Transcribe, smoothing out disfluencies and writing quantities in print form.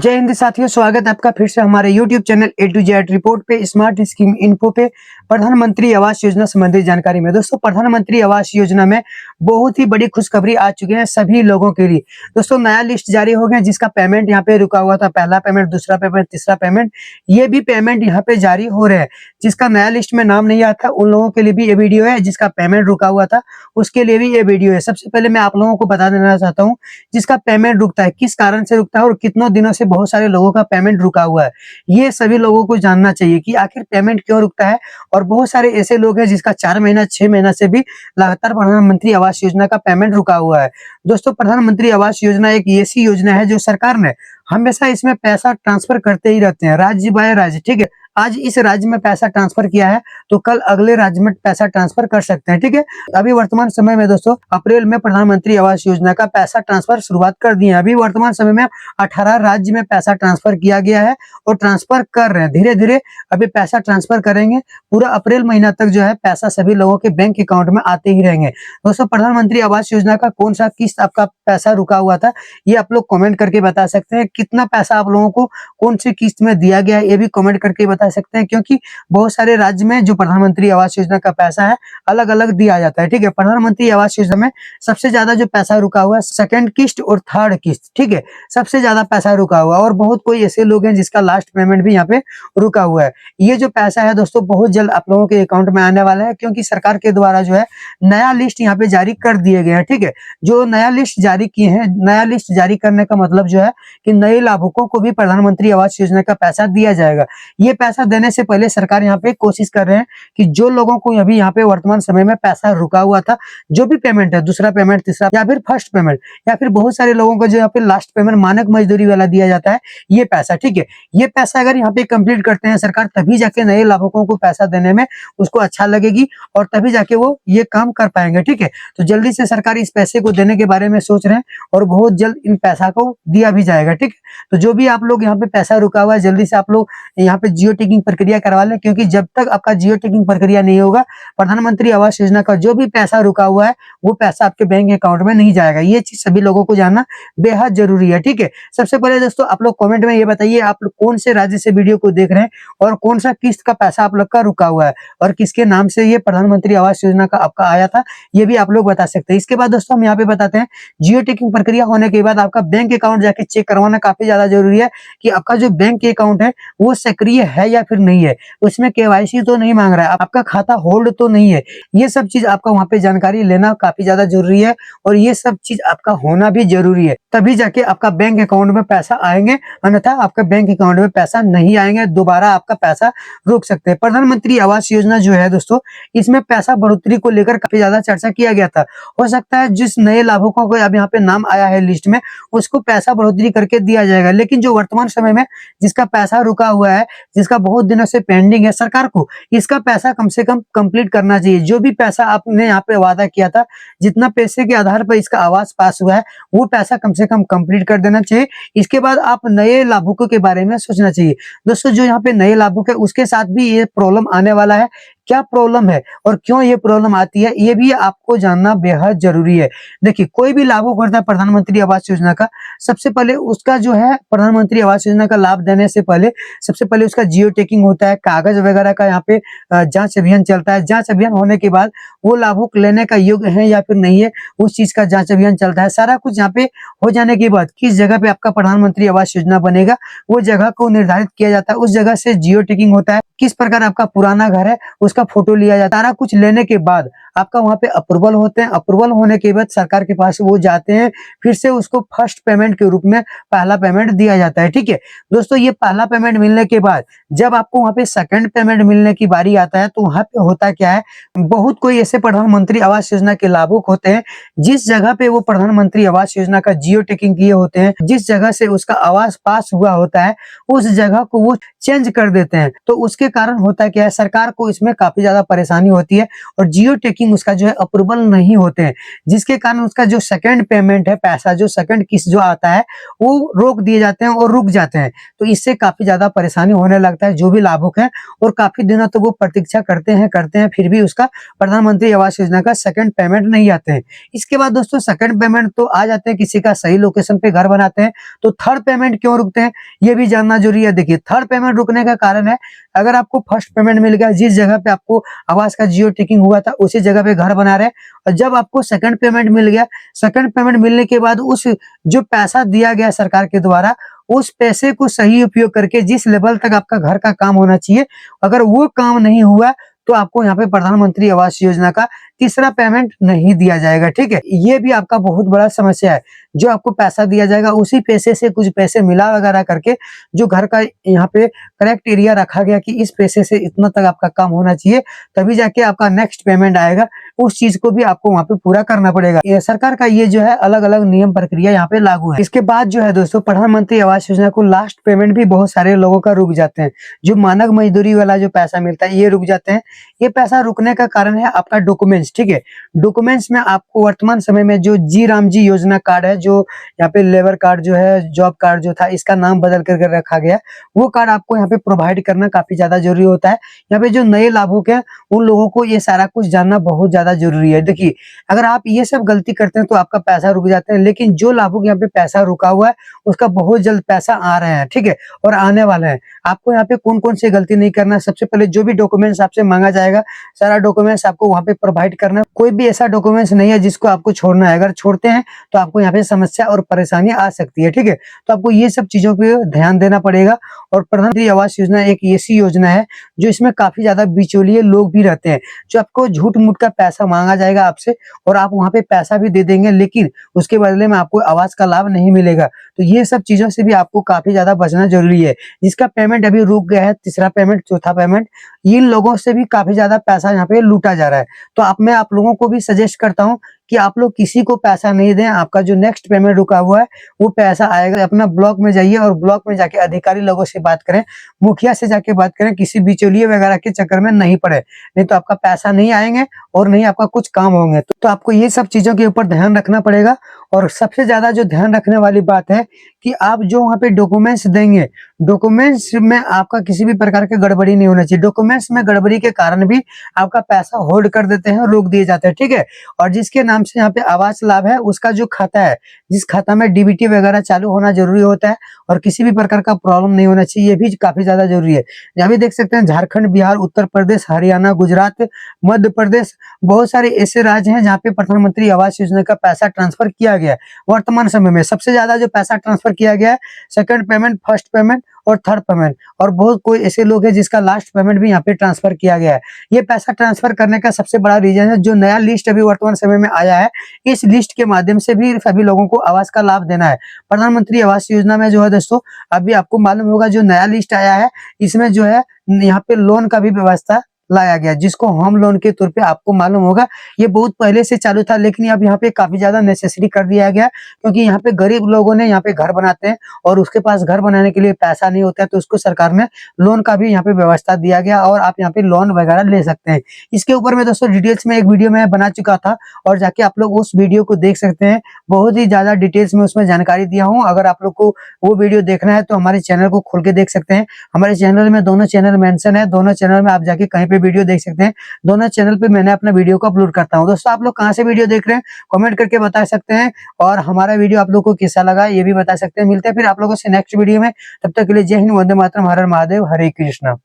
जय हिंद साथियों, स्वागत है आपका फिर से हमारे YouTube channel A to Z report पे स्मार्ट स्कीम इन्फो पे प्रधानमंत्री आवास योजना संबंधी जानकारी में। दोस्तों, प्रधानमंत्री आवास योजना में बहुत ही बड़ी खुशखबरी आ चुकी है सभी लोगों के लिए। दोस्तों, नया लिस्ट जारी हो गया जिसका पेमेंट यहाँ पे रुका हुआ था। पहला पेमेंट, दूसरा पेमेंट, तीसरा पेमेंट, ये भी पेमेंट यहाँ पे जारी हो रहे हैं। जिसका नया लिस्ट में नाम नहीं आता उन लोगों के लिए भी ये वीडियो है। जिसका पेमेंट रुका हुआ था उसके लिए भी ये वीडियो है। सबसे पहले मैं आप लोगों को बता देना चाहता हूँ जिसका पेमेंट रुकता है, किस कारण से रुकता है और कितनों दिनों से बहुत सारे लोगों का पेमेंट रुका हुआ है। ये सभी लोगों को जानना चाहिए कि आखिर पेमेंट क्यों रुकता है। और बहुत सारे ऐसे लोग हैं जिसका 4 महीना 6 महीना से भी लगातार प्रधानमंत्री आवास योजना का पेमेंट रुका हुआ है। दोस्तों, प्रधानमंत्री आवास योजना एक ऐसी योजना है जो सरकार ने हमेशा इसमें पैसा ट्रांसफर करते ही रहते हैं, राज्य बाय राज्य। ठीक है, आज इस राज्य में पैसा ट्रांसफर किया है तो कल अगले राज्य में पैसा ट्रांसफर कर सकते हैं। ठीक है, अभी वर्तमान समय में दोस्तों अप्रैल में प्रधानमंत्री आवास योजना का पैसा ट्रांसफर शुरुआत कर दिए हैं। अभी वर्तमान समय में 18 राज्य में पैसा ट्रांसफर किया गया है और ट्रांसफर कर रहे हैं। धीरे धीरे अभी पैसा ट्रांसफर करेंगे। पूरा अप्रैल महीना तक जो है पैसा सभी लोगों के बैंक अकाउंट में आते ही रहेंगे। दोस्तों, प्रधानमंत्री आवास योजना का कौन सा किस्त आपका पैसा रुका हुआ था ये आप लोग कमेंट करके बता सकते हैं। कितना पैसा आप लोगों को कौन सी किस्त में दिया गया है ये भी कमेंट करके बता सकते हैं, क्योंकि बहुत सारे राज्य में जो प्रधानमंत्री आवास योजना का पैसा है अलग अलग दिया जाता है। ठीक है, प्रधानमंत्री आवास योजना में सबसे ज्यादा जो पैसा रुका हुआ है सेकंड किस्त और थर्ड किस्त। ठीक है, सबसे ज्यादा पैसा रुका हुआ है और बहुत कोई ऐसे लोग हैं जिसका लास्ट पेमेंट भी यहाँ पे रुका हुआ है। ये जो पैसा है दोस्तों बहुत जल्द आप लोगों के अकाउंट में आने वाला है, क्योंकि सरकार के द्वारा जो है नया लिस्ट यहाँ पे जारी कर दिए गए हैं। ठीक है, जो नया लिस्ट जारी किए हैं, नया लिस्ट जारी करने का मतलब जो है कि नए लाभुकों को भी प्रधानमंत्री आवास योजना का पैसा दिया जाएगा। ये पैसा देने से पहले सरकार यहाँ पे कोशिश कर रहे हैं कि जो लोगों को अभी यहाँ पे वर्तमान समय में पैसा रुका हुआ था, जो भी पेमेंट है, दूसरा पेमेंट, तीसरा या फिर फर्स्ट पेमेंट, या फिर बहुत सारे लोगों को जो यहाँ पे लास्ट पेमेंट मानक मजदूरी वाला दिया जाता है, ये पैसा। ठीक है, ये पैसा अगर यहाँ पे कंप्लीट करते हैं सरकार, तभी जाके नए लाभुकों को पैसा देने में उसको अच्छा लगेगी और तभी जाके वो ये काम कर पाएंगे। ठीक है, तो जल्दी से सरकार इस पैसे को देने के बारे में सोच रहे हैं और बहुत जल्द इन पैसा को दिया भी जाएगा। ठीक है, तो जो भी आप लोग यहाँ पे पैसा रुका हुआ है जल्दी से आप लोग यहाँ पे जियो टैगिंग प्रक्रिया करवा लें, क्योंकि जब तक आपका जियो टैगिंग प्रक्रिया नहीं होगा प्रधानमंत्री आवास योजना का जो भी पैसा रुका हुआ है वो पैसा आपके बैंक अकाउंट में नहीं जाएगा। ये चीज सभी लोगों को जानना बेहद जरूरी है। ठीक है, सबसे पहले दोस्तों आप लोग कमेंट में ये बताइए आप लोग कौन से राज्य से वीडियो को देख रहे हैं और कौन सा किस्त का पैसा आप लोग का रुका हुआ है और किसके नाम से ये प्रधानमंत्री आवास योजना का आपका आया था, ये भी आप लोग बता सकते हैं। इसके बाद दोस्तों हम यहाँ पे बताते हैं जियो टैगिंग प्रक्रिया होने के बाद आपका बैंक अकाउंट जाके चेक करवाना काफी ज्यादा जरूरी है कि आपका जो बैंक अकाउंट है वो सक्रिय है या फिर नहीं है, उसमें केवाईसी तो नहीं मांग रहा है, आपका खाता होल्ड तो नहीं है। ये सब चीज आपका वहाँ पे जानकारी लेना काफी ज्यादा जरूरी है और ये सब चीज आपका होना भी जरूरी है, तभी जाके आपका बैंक अकाउंट में पैसा आएंगे, अन्यथा आपका बैंक अकाउंट में पैसा नहीं आएंगे, दोबारा आपका पैसा रोक सकते हैं। प्रधानमंत्री आवास योजना जो है दोस्तों इसमें पैसा बढ़ोतरी को लेकर काफी ज्यादा चर्चा किया गया था। हो सकता है जिस नए लाभुकों को अब यहाँ पे नाम आया है लिस्ट में उसको पैसा बढ़ोतरी करके दिया जाएगा, लेकिन जो वर्तमान समय में जिसका पैसा रुका हुआ है, जिसका बहुत दिनों से पेंडिंग है, सरकार को इसका पैसा कम से कम कंप्लीट करना चाहिए। जो भी पैसा आपने यहाँ पे वादा किया था, जितना पैसे के आधार पर इसका आवास पास हुआ है वो पैसा कम से कम कंप्लीट कर देना चाहिए। इसके बाद आप नए लाभुकों के बारे में सोचना चाहिए। दोस्तों, जो यहाँ पे नए लाभुक है उसके साथ भी ये प्रॉब्लम आने वाला है। क्या प्रॉब्लम है और क्यों ये प्रॉब्लम आती है ये भी आपको जानना बेहद जरूरी है। देखिए, कोई भी लाभुक करता है प्रधानमंत्री आवास योजना का, सबसे पहले उसका जो है प्रधानमंत्री आवास योजना का लाभ देने से पहले सबसे पहले उसका जियो टैगिंग होता है, कागज वगैरह का यहाँ पे जांच अभियान चलता है। जांच अभियान होने के बाद वो लाभुक लेने का योग्य है या फिर नहीं है उस चीज का जांच अभियान चलता है। सारा कुछ यहाँ पे हो जाने के बाद किस जगह पे आपका प्रधानमंत्री आवास योजना बनेगा वो जगह को निर्धारित किया जाता है। उस जगह से जियो टैगिंग होता है, किस प्रकार आपका पुराना घर है उसका फोटो लिया जाता है। सारा कुछ लेने के बाद आपका वहां पे अप्रूवल होते हैं। अप्रूवल होने के बाद सरकार के पास वो जाते हैं, फिर से उसको फर्स्ट पेमेंट के रूप में पहला पेमेंट दिया जाता है। ठीक है दोस्तों, ये पहला पेमेंट मिलने के बाद जब आपको वहां पे सेकंड पेमेंट मिलने की बारी आता है तो वहां पे होता क्या है, बहुत कोई ऐसे प्रधानमंत्री आवास योजना के लाभुक होते हैं जिस जगह पे वो प्रधानमंत्री आवास योजना का जियो टैगिंग किए होते हैं, जिस जगह से उसका आवास पास हुआ होता है उस जगह को वो चेंज कर देते हैं। तो उसके कारण होता क्या है, सरकार को इसमें काफी ज्यादा परेशानी होती है और जियो टैगिंग टेकिंग उसका जो है अप्रूवल नहीं होते हैं, जिसके कारण उसका जो सेकंड पेमेंट है, पैसा जो सेकंड किस्त जो आता है वो रोक दिए जाते हैं और रुक जाते हैं। तो इससे काफी ज्यादा परेशानी होने लगता है जो भी लाभुक हैं, और काफी दिनों तक वो प्रतीक्षा करते हैं फिर भी उसका प्रधानमंत्री आवास योजना का सेकंड पेमेंट नहीं आते हैं। इसके बाद दोस्तों सेकंड पेमेंट तो आ जाते हैं, किसी का सही लोकेशन पे घर बनाते हैं, तो थर्ड पेमेंट क्यों रुकते हैं ये भी जानना जरूरी है। देखिए थर्ड पेमेंट रुकने का कारण है, अगर आपको फर्स्ट पेमेंट मिल गया, जिस जगह पे आपको आवास का जियो टिकिंग हुआ था उसी जगह पे घर बना रहे हैं, और जब आपको सेकंड पेमेंट मिल गया, सेकंड पेमेंट मिलने के बाद उस जो पैसा दिया गया सरकार के द्वारा, उस पैसे को सही उपयोग करके जिस लेवल तक आपका घर का काम होना चाहिए, अगर वो काम नहीं हुआ तो आपको यहाँ पे प्रधानमंत्री आवास योजना का तीसरा पेमेंट नहीं दिया जाएगा। ठीक है, ये भी आपका बहुत बड़ा समस्या है। जो आपको पैसा दिया जाएगा उसी पैसे से कुछ पैसे मिला वगैरह करके जो घर का यहाँ पे करेक्ट एरिया रखा गया कि इस पैसे से इतना तक आपका काम होना चाहिए, तभी जाके आपका नेक्स्ट पेमेंट आएगा, उस चीज को भी आपको वहाँ पे पूरा करना पड़ेगा। ये सरकार का ये जो है अलग अलग नियम प्रक्रिया यहाँ पे लागू है। इसके बाद जो है दोस्तों प्रधानमंत्री आवास योजना को लास्ट पेमेंट भी बहुत सारे लोगों का रुक जाते हैं। जो मानक मजदूरी वाला जो पैसा मिलता है ये रुक जाते हैं। ये पैसा रुकने का कारण है आपका डॉक्यूमेंट्स। ठीक है, डॉक्यूमेंट्स में आपको वर्तमान समय में जो जी राम जी योजना कार्ड है, जो यहाँ पे लेबर कार्ड जो है, जॉब कार्ड जो था, इसका नाम बदल कर रखा गया, वो कार्ड आपको यहाँ पे प्रोवाइड करना काफी ज्यादा जरूरी होता है। यहाँ पे जो नए लाभुक हैं उन लोगों को ये सारा कुछ जानना बहुत ज्यादा जरूरी है। देखिए अगर आप ये सब गलती करते हैं तो आपका पैसा रुक जाता है, लेकिन जो लाभुक यहाँ पे पैसा रुका हुआ है उसका बहुत जल्द पैसा आ रहे हैं। ठीक है, और आने वाले हैं। आपको यहाँ पे कौन कौन सी गलती नहीं करना, सबसे पहले जो भी डॉक्यूमेंट्स आपसे मांगा जाएगा सारा डॉक्यूमेंट्स आपको वहाँ पे प्रोवाइड करना। कोई भी ऐसा डॉक्यूमेंट्स नहीं है जिसको आपको छोड़ना है, अगर छोड़ते हैं तो आपको यहाँ पे समस्या और परेशानी आ सकती है। ठीक है, तो आपको ये सब चीजों पे ध्यान देना पड़ेगा। और प्रधानमंत्री आवास योजना एक ऐसी योजना है जो इसमें काफी ज्यादा बिचौलिए लोग भी रहते हैं, जो आपको झूठ मूठ का पैसा मांगा जाएगा आपसे और आप वहाँ पे पैसा भी दे देंगे, लेकिन उसके बदले में आपको आवास का लाभ नहीं मिलेगा। तो ये सब चीजों से भी आपको काफी ज्यादा बचना जरूरी है। जिसका पेमेंट अभी रुक गया है, तीसरा पेमेंट, चौथा पेमेंट, इन लोगों से भी काफी ज्यादा पैसा यहाँ पे लूटा जा रहा है। तो मैं आप लोगों को भी सजेस्ट करता हूँ कि आप लोग किसी को पैसा नहीं दें। आपका जो नेक्स्ट पेमेंट रुका हुआ है वो पैसा आएगा, अपना ब्लॉक में जाइए और ब्लॉक में जाके अधिकारी लोगों से बात करें, मुखिया से जाके बात करें, किसी बिचौलिए वगैरह के चक्कर में नहीं पड़े, नहीं तो आपका पैसा नहीं आएंगे और नहीं आपका कुछ काम होंगे। तो आपको ये सब चीजों के ऊपर ध्यान रखना पड़ेगा। और सबसे ज्यादा जो ध्यान रखने वाली बात है कि आप जो वहाँ पे डॉक्यूमेंट्स देंगे, डॉक्यूमेंट्स में आपका किसी भी प्रकार की गड़बड़ी नहीं होना चाहिए। डॉक्यूमेंट्स में गड़बड़ी के कारण भी आपका पैसा होल्ड कर देते हैं, रोक दिए जाते हैं। ठीक है, और जिसके नाम से यहाँ पे आवास लाभ है उसका जो खाता है, जिस खाता में डीबीटी वगैरह चालू होना जरूरी होता है और किसी भी प्रकार का प्रॉब्लम नहीं होना चाहिए, ये भी काफी ज्यादा जरूरी है। यहाँ भी देख सकते हैं झारखंड, बिहार, उत्तर प्रदेश, हरियाणा, गुजरात, मध्य प्रदेश, बहुत सारे ऐसे राज्य हैं जहाँ पे प्रधानमंत्री आवास योजना का पैसा ट्रांसफर किया गया है। वर्तमान समय में सबसे ज्यादा जो पैसा ट्रांसफर किया गया है, सेकंड पेमेंट, फर्स्ट पेमेंट और थर्ड पेमेंट, और बहुत कोई ऐसे लोग हैं जिसका लास्ट पेमेंट भी यहाँ पे ट्रांसफर किया गया है। ये पैसा ट्रांसफर करने का सबसे बड़ा रीजन है जो नया लिस्ट अभी वर्तमान समय में आया है, इस लिस्ट के माध्यम से भी सभी लोगों को आवास का लाभ देना है। प्रधानमंत्री आवास योजना में जो है दोस्तों, अभी आपको मालूम होगा जो नया लिस्ट आया है इसमें जो है यहाँ पे लोन का भी व्यवस्था लाया गया, जिसको होम लोन के तौर पे आपको मालूम होगा ये बहुत पहले से चालू था, लेकिन अब यहाँ पे काफी ज्यादा नेसेसरी कर दिया गया, क्योंकि यहाँ पे गरीब लोगों ने यहाँ पे घर बनाते हैं और उसके पास घर बनाने के लिए पैसा नहीं होता है, तो उसको सरकार ने लोन का भी यहाँ पे व्यवस्था दिया गया और आप यहाँ पे लोन वगैरह ले सकते हैं। इसके ऊपर में दोस्तों डिटेल्स में एक वीडियो में बना चुका था और जाके आप लोग उस वीडियो को देख सकते हैं। बहुत ही ज्यादा डिटेल्स में उसमें जानकारी दिया हूँ। अगर आप लोग को वो वीडियो देखना है तो हमारे चैनल को खोल के देख सकते हैं। हमारे चैनल में दोनों चैनल मेंशन है, दोनों चैनल में आप जाके कहीं पे वीडियो देख सकते हैं। दोनों चैनल पे मैंने अपना वीडियो को अपलोड करता हूं। दोस्तों आप लोग कहां से वीडियो देख रहे हैं कमेंट करके बता सकते हैं, और हमारा वीडियो आप लोग को कैसा लगा ये भी बता सकते हैं। मिलते हैं फिर आप लोगों से नेक्स्ट वीडियो में, तब तक के लिए जय हिंद, वंदे मातरम, हर हर महादेव, हरे कृष्णा।